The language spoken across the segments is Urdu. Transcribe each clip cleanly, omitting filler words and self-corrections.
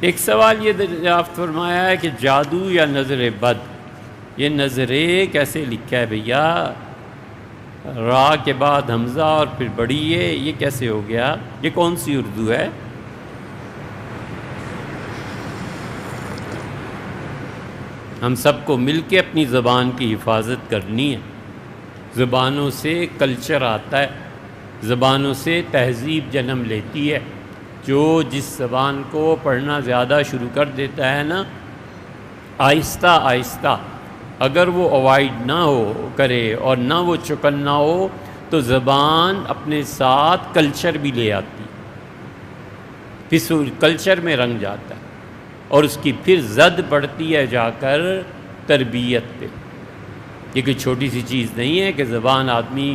ایک سوال یہ دریافت فرمایا ہے کہ جادو یا نظر بد، یہ نظرے کیسے لکھا ہے بھیا؟ را کے بعد حمزہ اور پھر بڑی یہ کیسے ہو گیا؟ یہ کون سی اردو ہے؟ ہم سب کو مل کے اپنی زبان کی حفاظت کرنی ہے۔ زبانوں سے کلچر آتا ہے، زبانوں سے تہذیب جنم لیتی ہے۔ جو جس زبان کو پڑھنا زیادہ شروع کر دیتا ہے نا، آہستہ آہستہ اگر وہ اوائڈ نہ کرے اور نہ وہ چکنا ہو تو زبان اپنے ساتھ کلچر بھی لے آتی، پھر کلچر میں رنگ جاتا ہے اور اس کی پھر زد پڑتی ہے جا کر تربیت پہ۔ یہ کوئی چھوٹی سی چیز نہیں ہے کہ زبان آدمی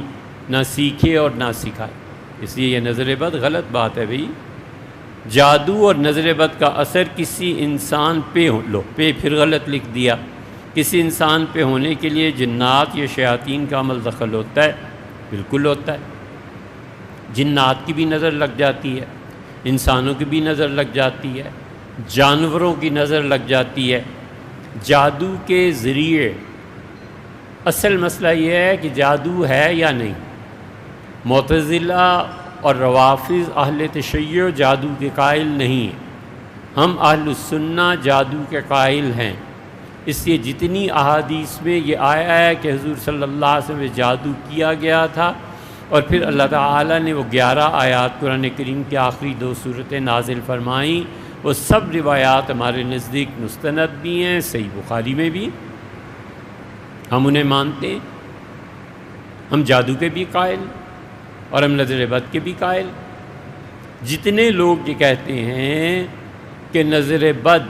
نہ سیکھے اور نہ سکھائے۔ اس لیے یہ نظر بد غلط بات ہے بھئی۔ جادو اور نظر بد کا اثر کسی انسان پہ پھر غلط لکھ دیا۔ کسی انسان پہ ہونے کے لیے جنات یا شیاطین کا عمل دخل ہوتا ہے؟ بالکل ہوتا ہے۔ جنات کی بھی نظر لگ جاتی ہے، انسانوں کی بھی نظر لگ جاتی ہے، جانوروں کی نظر لگ جاتی ہے۔ جادو کے ذریعے اصل مسئلہ یہ ہے کہ جادو ہے یا نہیں۔ معتزلہ اور روافض اہل تشیع جادو کے قائل نہیں ہیں، ہم اہل السنہ جادو کے قائل ہیں۔ اس لیے جتنی احادیث میں یہ آیا ہے کہ حضور صلی اللہ علیہ وسلم جادو کیا گیا تھا اور پھر اللہ تعالیٰ نے وہ 11 آیات قرآن کریم کے آخری 2 صورتیں نازل فرمائیں، وہ سب روایات ہمارے نزدیک مستند بھی ہیں، صحیح بخاری میں بھی، ہم انہیں مانتے ہیں۔ ہم جادو کے بھی قائل اور ہم نظر بد کے بھی قائل۔ جتنے لوگ یہ کہتے ہیں کہ نظر بد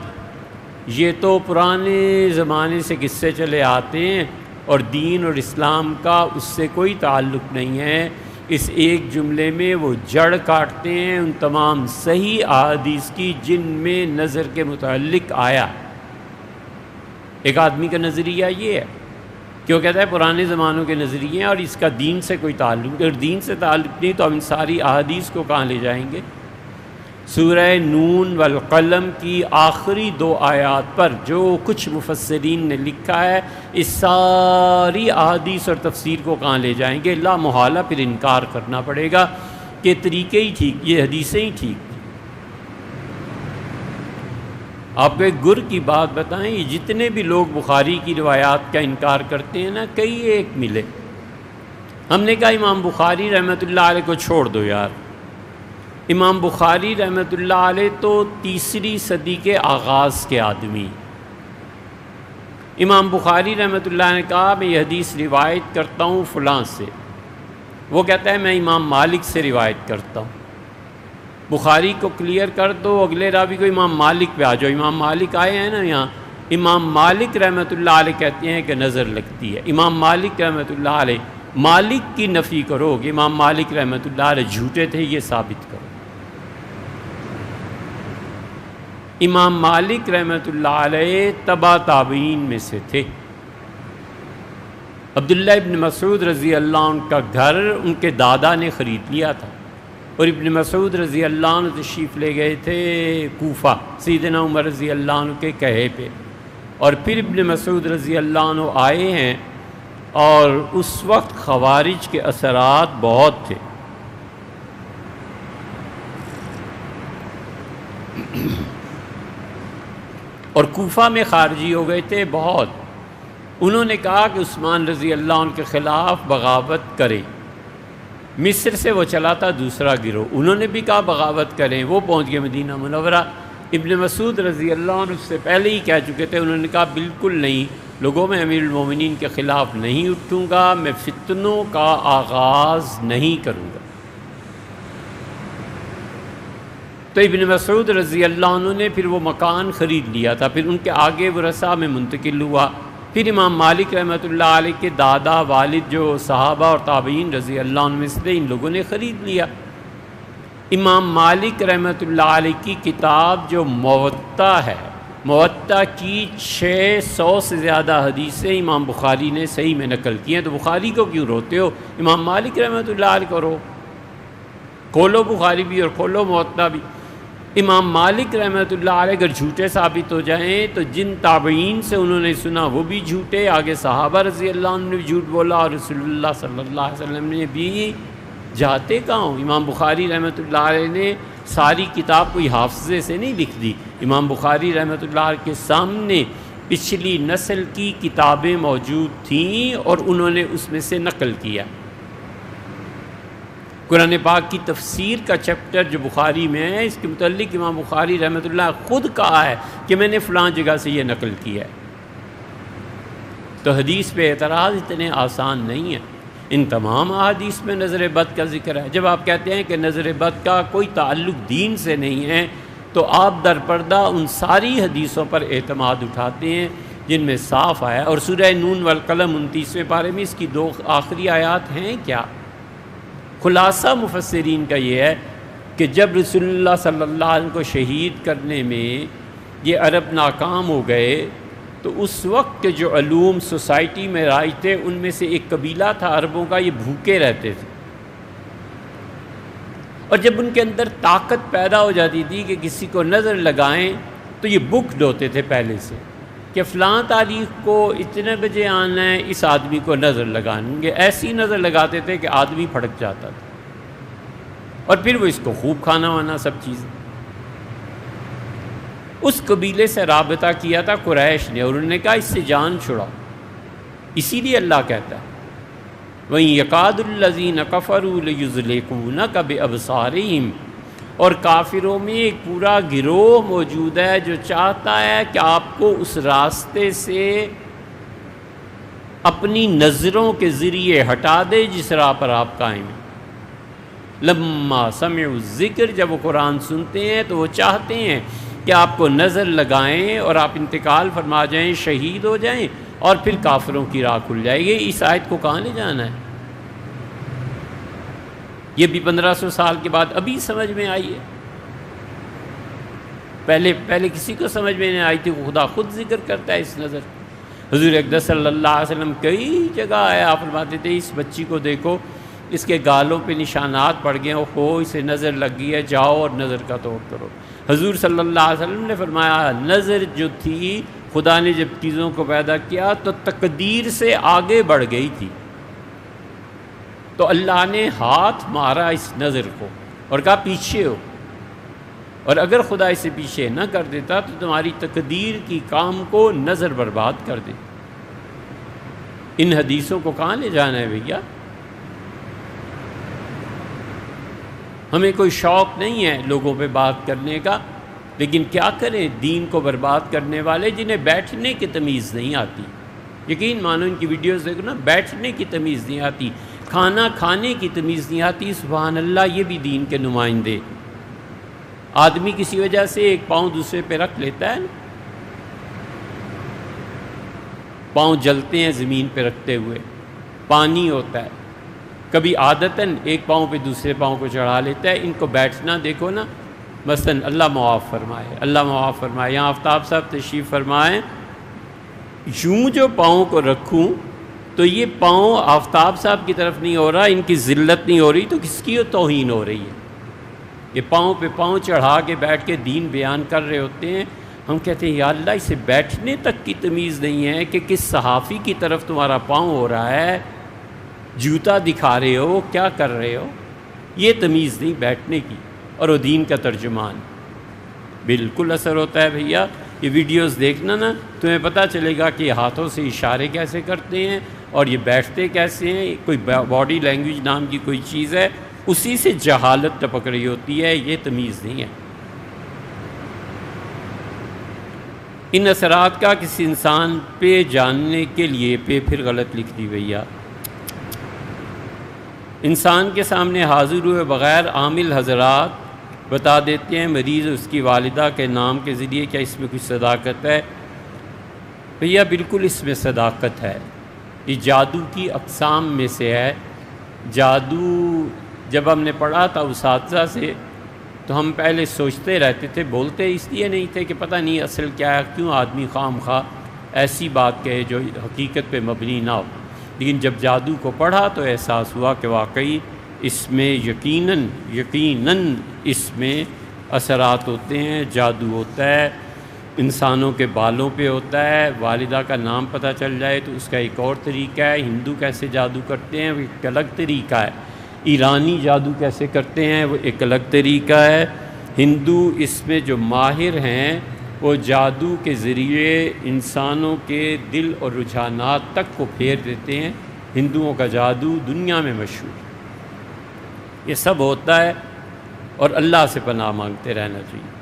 یہ تو پرانے زمانے سے قصے چلے آتے ہیں اور دین اور اسلام کا اس سے کوئی تعلق نہیں ہے، اس ایک جملے میں وہ جڑ کاٹتے ہیں ان تمام صحیح احادیث کی جن میں نظر کے متعلق آیا۔ ایک آدمی کا نظریہ یہ ہے کہ وہ کہتا ہے پرانے زمانوں کے نظریے ہیں اور اس کا دین سے کوئی تعلق، اگر دین سے تعلق نہیں تو ہم ان ساری احادیث کو کہاں لے جائیں گے؟ سورہ نون والقلم کی آخری 2 آیات پر جو کچھ مفسرین نے لکھا ہے، اس ساری احادیث اور تفسیر کو کہاں لے جائیں گے؟ لا محالہ پھر انکار کرنا پڑے گا کہ طریقے ہی ٹھیک، یہ حدیثیں ہی ٹھیک۔ آپ کو ایک گر کی بات بتائیں، یہ جتنے بھی لوگ بخاری کی روایات کا انکار کرتے ہیں نا، کئی ایک ملے۔ ہم نے کہا امام بخاری رحمۃ اللہ علیہ کو چھوڑ دو یار۔ امام بخاری رحمۃ اللہ علیہ تو 3ری صدی کے آغاز کے آدمی۔ امام بخاری رحمۃ اللہ نے کہا میں یہ حدیث روایت کرتا ہوں فلاں سے، وہ کہتا ہے میں امام مالک سے روایت کرتا ہوں۔ بخاری کو کلیئر کر دو، اگلے راوی کو امام مالک پہ آ جاؤ۔ امام مالک آئے ہیں نا یہاں، امام مالک رحمۃ اللہ علیہ کہتے ہیں کہ نظر لگتی ہے۔ امام مالک رحمۃ اللہ علیہ، مالک کی نفی کرو کہ امام مالک رحمۃ اللہ علیہ جھوٹے تھے، یہ ثابت کرو۔ امام مالک رحمۃ اللہ علیہ تبع تابعین میں سے تھے۔ عبداللہ ابن مسعود رضی اللہ عنہ کا گھر ان کے دادا نے خرید لیا تھا اور ابن مسعود رضی اللہ عنہ تشریف لے گئے تھے کوفہ سیدنا عمر رضی اللہ عنہ کے کہے پہ، اور پھر ابن مسعود رضی اللہ عنہ آئے ہیں اور اس وقت خوارج کے اثرات بہت تھے۔ اور کوفہ میں خارجی ہو گئے تھے بہت۔ انہوں نے کہا کہ عثمان رضی اللہ عنہ کے خلاف بغاوت کریں۔ مصر سے وہ چلا تھا دوسرا گروہ، انہوں نے بھی کہا بغاوت کریں، وہ پہنچ گئے مدینہ منورہ۔ ابن مسعود رضی اللہ عنہ اس سے پہلے ہی کہہ چکے تھے، انہوں نے کہا بالکل نہیں، لوگوں میں امیر المومنین کے خلاف نہیں اٹھوں گا، میں فتنوں کا آغاز نہیں کروں گا۔ تو ابن مسعود رضی اللہ عنہ نے پھر وہ مکان خرید لیا تھا، پھر ان کے آگے ورثہ میں منتقل ہوا۔ پھر امام مالک رحمۃ اللہ علیہ کے دادا والد جو صحابہ اور تابعین رضی اللہ عنہ میں سے ان لوگوں نے خرید لیا۔ امام مالک رحمۃ اللہ علیہ کی کتاب جو موطا ہے، موطا کی 600 سے زیادہ حدیثیں امام بخاری نے صحیح میں نقل کی ہیں، تو بخاری کو کیوں روتے ہو؟ امام مالک رحمۃ اللہ علیہ کو رو، کھولو بخاری بھی اور کھولو موطا بھی۔ امام مالک رحمۃ اللہ علیہ اگر جھوٹے ثابت ہو جائیں تو جن تابعین سے انہوں نے سنا وہ بھی جھوٹے، آگے صحابہ رضی اللہ عنہ نے بھی جھوٹ بولا، اور رسول اللہ صلی اللہ علیہ وسلم نے بھی جاتے کہاں ہوں۔ امام بخاری رحمۃ اللہ علیہ نے ساری کتاب کوئی حافظے سے نہیں لکھ دی، امام بخاری رحمۃ اللہ علیہ کے سامنے پچھلی نسل کی کتابیں موجود تھیں اور انہوں نے اس میں سے نقل کیا۔ قرآن پاک کی تفسیر کا چیپٹر جو بخاری میں ہے، اس کے متعلق امام بخاری رحمۃ اللہ خود کہا ہے کہ میں نے فلاں جگہ سے یہ نقل کیا ہے۔ تو حدیث پہ اعتراض اتنے آسان نہیں ہے، ان تمام احادیث میں نظر بد کا ذکر ہے۔ جب آپ کہتے ہیں کہ نظر بد کا کوئی تعلق دین سے نہیں ہے تو آپ در پردہ ان ساری حدیثوں پر اعتماد اٹھاتے ہیں جن میں صاف آیا، اور سورہ نون والقلم 29ویں پارے میں اس کی 2 آخری آیات ہیں کیا؟ خلاصہ مفسرین کا یہ ہے کہ جب رسول اللہ صلی اللہ علیہ وسلم کو شہید کرنے میں یہ عرب ناکام ہو گئے تو اس وقت کے جو علوم سوسائٹی میں رائج تھے ان میں سے ایک قبیلہ تھا عربوں کا، یہ بھوکے رہتے تھے، اور جب ان کے اندر طاقت پیدا ہو جاتی تھی کہ کسی کو نظر لگائیں تو یہ بکڈ ہوتے تھے پہلے سے کہ فلاں تاریخ کو اتنے بجے آنا ہے، اس آدمی کو نظر لگائیں گے، ایسی نظر لگاتے تھے کہ آدمی پھڑک جاتا تھا، اور پھر وہ اس کو خوب کھانا وانا سب چیزیں۔ اس قبیلے سے رابطہ کیا تھا قریش نے، اور انہوں نے کہا اس سے جان چھڑاؤ، اسی لیے اللہ کہتا ہے وَإِن يَكَادُ الَّذِينَ كَفَرُوا لَيُزْلِقُونَكَ بِأَبْصَارِهِمْ، اور کافروں میں ایک پورا گروہ موجود ہے جو چاہتا ہے کہ آپ کو اس راستے سے اپنی نظروں کے ذریعے ہٹا دے جس راہ پر آپ قائم ہیں۔ لما سمعوا الذکر، جب وہ قرآن سنتے ہیں تو وہ چاہتے ہیں کہ آپ کو نظر لگائیں اور آپ انتقال فرما جائیں، شہید ہو جائیں، اور پھر کافروں کی راہ کھل جائے گی۔ اس آیت کو کہاں لے جانا ہے؟ یہ بھی 1500 سال کے بعد ابھی سمجھ میں آئی ہے، پہلے کسی کو سمجھ میں نہیں آئی تھی، خدا خود ذکر کرتا ہے اس نظر۔ حضور اقدس صلی اللہ علیہ وسلم کئی جگہ آیا، آپ فرماتے تھے اس بچی کو دیکھو، اس کے گالوں پہ نشانات پڑ گئے، ہو اسے نظر لگ گئی ہے، جاؤ اور نظر کا توڑ کرو۔ حضور صلی اللہ علیہ وسلم نے فرمایا نظر جو تھی خدا نے جب چیزوں کو پیدا کیا تو تقدیر سے آگے بڑھ گئی تھی، تو اللہ نے ہاتھ مارا اس نظر کو اور کہا پیچھے ہو، اور اگر خدا اسے پیچھے نہ کر دیتا تو تمہاری تقدیر کی کام کو نظر برباد کر دے۔ ان حدیثوں کو کہاں لے جانا ہے بھیا؟ ہمیں کوئی شوق نہیں ہے لوگوں پہ بات کرنے کا، لیکن کیا کریں دین کو برباد کرنے والے جنہیں بیٹھنے کی تمیز نہیں آتی۔ یقین مانو ان کی ویڈیوز دیکھو نا، بیٹھنے کی تمیز نہیں آتی، کھانا کھانے کی تمیز نہیں آتی۔ سبحان اللہ، یہ بھی دین کے نمائندے۔ آدمی کسی وجہ سے ایک پاؤں دوسرے پہ رکھ لیتا ہے، پاؤں جلتے ہیں زمین پہ رکھتے ہوئے، پانی ہوتا ہے، کبھی عادتاً ایک پاؤں پہ دوسرے پاؤں کو چڑھا لیتا ہے۔ ان کو بیٹھنا دیکھو نا، مثلاً اللہ معاف فرمائے، اللہ معاف فرمائے، یہاں آفتاب صاحب تشریف فرمائیں، یوں جو پاؤں کو رکھوں تو یہ پاؤں آفتاب صاحب کی طرف نہیں ہو رہا، ان کی ذلت نہیں ہو رہی تو کس کی توہین ہو رہی ہے؟ یہ پاؤں پہ پاؤں چڑھا کے بیٹھ کے دین بیان کر رہے ہوتے ہیں، ہم کہتے ہیں یا اللہ اسے بیٹھنے تک کی تمیز نہیں ہے کہ کس صحافی کی طرف تمہارا پاؤں ہو رہا ہے، جوتا دکھا رہے ہو، کیا کر رہے ہو؟ یہ تمیز نہیں بیٹھنے کی، اور وہ دین کا ترجمان۔ بالکل اثر ہوتا ہے بھیا، یہ ویڈیوز دیکھنا نا، تمہیں پتہ چلے گا کہ یہ ہاتھوں سے اشارے کیسے کرتے ہیں اور یہ بیٹھتے کیسے ہیں، کوئی باڈی لینگویج نام کی کوئی چیز ہے، اسی سے جہالت ٹپک رہی ہوتی ہے، یہ تمیز نہیں ہے۔ ان اثرات کا کسی انسان پہ جاننے کے لیے پھر غلط لکھ دی بھیا۔ انسان کے سامنے حاضر ہوئے بغیر عامل حضرات بتا دیتے ہیں مریض اس کی والدہ کے نام کے ذریعے، کیا اس میں کچھ صداقت ہے؟ بھیا بالکل اس میں صداقت ہے، یہ جادو کی اقسام میں سے ہے۔ جادو جب ہم نے پڑھا تھا اساتذہ سے تو ہم پہلے سوچتے رہتے تھے، بولتے اس لیے نہیں تھے کہ پتہ نہیں اصل کیا ہے، کیوں آدمی خام خواہ ایسی بات کہے جو حقیقت پہ مبنی نہ ہو، لیکن جب جادو کو پڑھا تو احساس ہوا کہ واقعی اس میں یقیناً اس میں اثرات ہوتے ہیں، جادو ہوتا ہے، انسانوں کے بالوں پہ ہوتا ہے۔ والدہ کا نام پتہ چل جائے تو اس کا ایک اور طریقہ ہے۔ ہندو کیسے جادو کرتے ہیں وہ ایک الگ طریقہ ہے، ایرانی جادو کیسے کرتے ہیں وہ ایک الگ طریقہ ہے۔ ہندو اس میں جو ماہر ہیں وہ جادو کے ذریعے انسانوں کے دل اور رجحانات تک کو پھیر دیتے ہیں۔ ہندوؤں کا جادو دنیا میں مشہور ہے۔ یہ سب ہوتا ہے اور اللہ سے پناہ مانگتے رہنا چاہیے۔